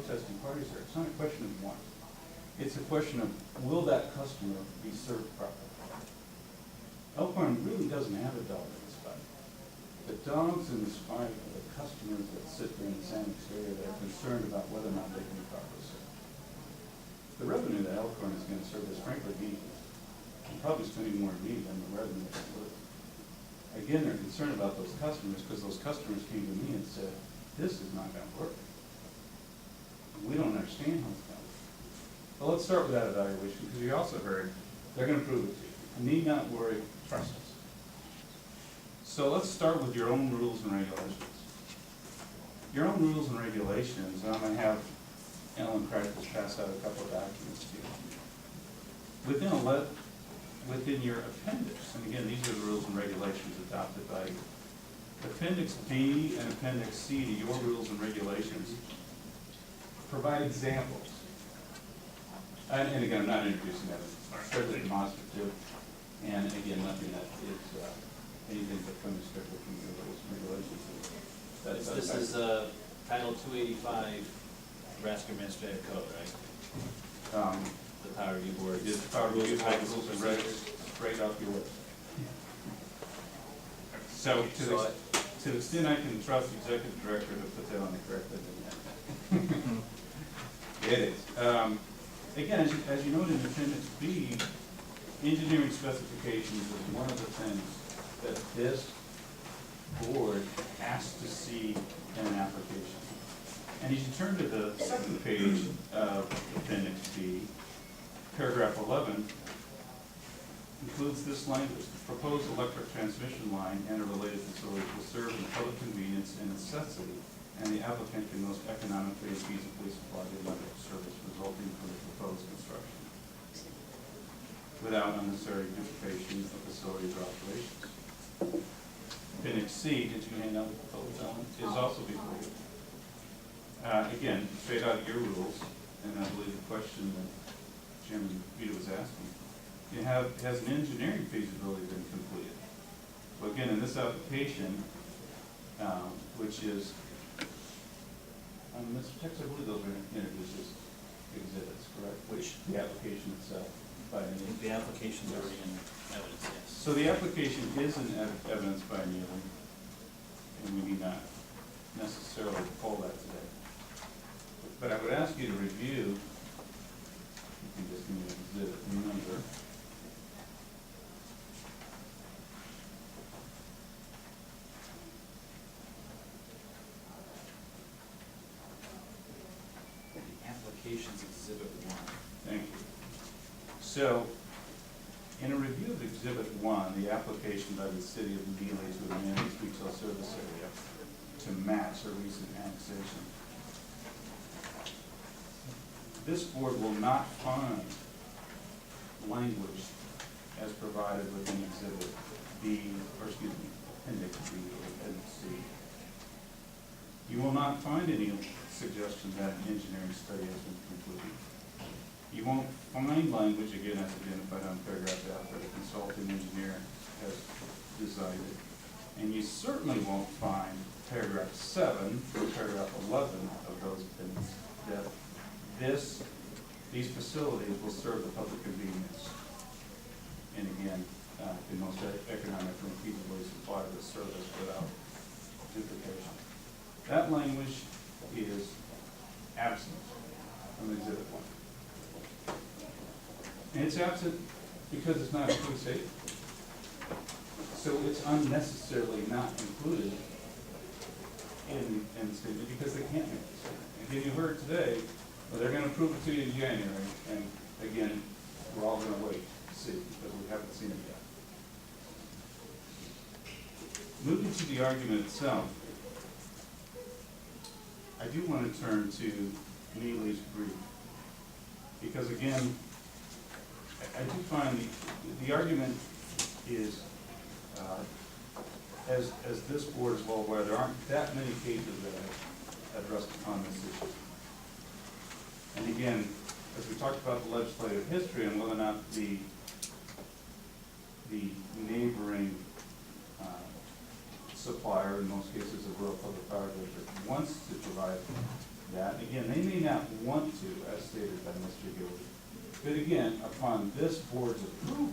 protesting parties there. It's not a question of one. It's a question of, will that customer be served properly? Elkhorn really doesn't have a dog in this fight. The dogs in this fight are the customers that sit there in the San Luis area that are concerned about whether or not they can be properly served. The revenue that Elkhorn is going to serve is frankly meaningless. I'm probably spending more money than the revenue that's worth. Again, they're concerned about those customers because those customers came to me and said, this is not going to work. We don't understand how it's going to work. Well, let's start with that evaluation because you also heard they're going to prove it to you. Need not worry, trust us. So let's start with your own rules and regulations. Your own rules and regulations, and I'm going to have Ellen Crackers pass out a couple of documents to you. Within your appendix, and again, these are the rules and regulations adopted by you. Appendix B and Appendix C to your rules and regulations provide examples. And again, I'm not introducing that. It's strictly demonstrative. And again, nothing that is anything but coming strictly from your rules and regulations. This is Title 285 Nebraska Administrative Code, right? The Power Review Board. It's the Power Review Board rules and regs straight off your list. So to the extent I can trust the executive director to put that on the correct agenda. It is. Again, as you noted in Appendix B, engineering specifications is one of the things that this board has to see in an application. And as you turn to the second page of Appendix B, paragraph 11 includes this language: the proposed electric transmission line and a related facility will serve the public convenience and necessity, and the applicant can most economically and feasibly supply the electric service resulting from the proposed construction without unnecessary duplication of facilities or operations. Appendix C, did you hand out the proposed element, is also before you. Again, straight out of your rules, and I believe the question that Chairman Vito was asking, has an engineering feasibility been completed? Well, again, in this application, which is, Mr. Tex, I believe those were introduced as exhibits, correct? Which? The application itself. The application is already in evidence, yes. So the application is in evidence by kneeling, and we need not necessarily pull that today. But I would ask you to review, you can just give me an exhibit number. The application's exhibit 1. Thank you. So, in a review of Exhibit 1, the application by the City of Neely to amend its retail service area to match a recent annexation, this board will not find language as provided within Exhibit B, or excuse me, Appendix B or Appendix C. You will not find any suggestion that an engineering study has been completed. You won't find language, again, as identified on paragraph F, that a consulting engineer has decided. And you certainly won't find paragraph 7 or paragraph 11 of those opinions that these facilities will serve the public convenience. And again, can most economically and feasibly supply the service without duplication. That language is absent from Exhibit 1. And it's absent because it's not included safety. So it's unnecessarily not included in the statement because they can't make the statement. Again, you heard today, well, they're going to prove it to you in January, and again, we're all going to wait to see because we haven't seen it yet. Moving to the argument itself, I do want to turn to Neely's brief because again, I do find the argument is, as this board is well aware, there aren't that many cases that have addressed upon this issue. And again, as we talked about the legislative history and whether or not the neighboring supplier, in most cases a rural public power district, wants to provide that. Again, they may not want to, as stated by Mr. Gilbert. But again, upon this board's approval,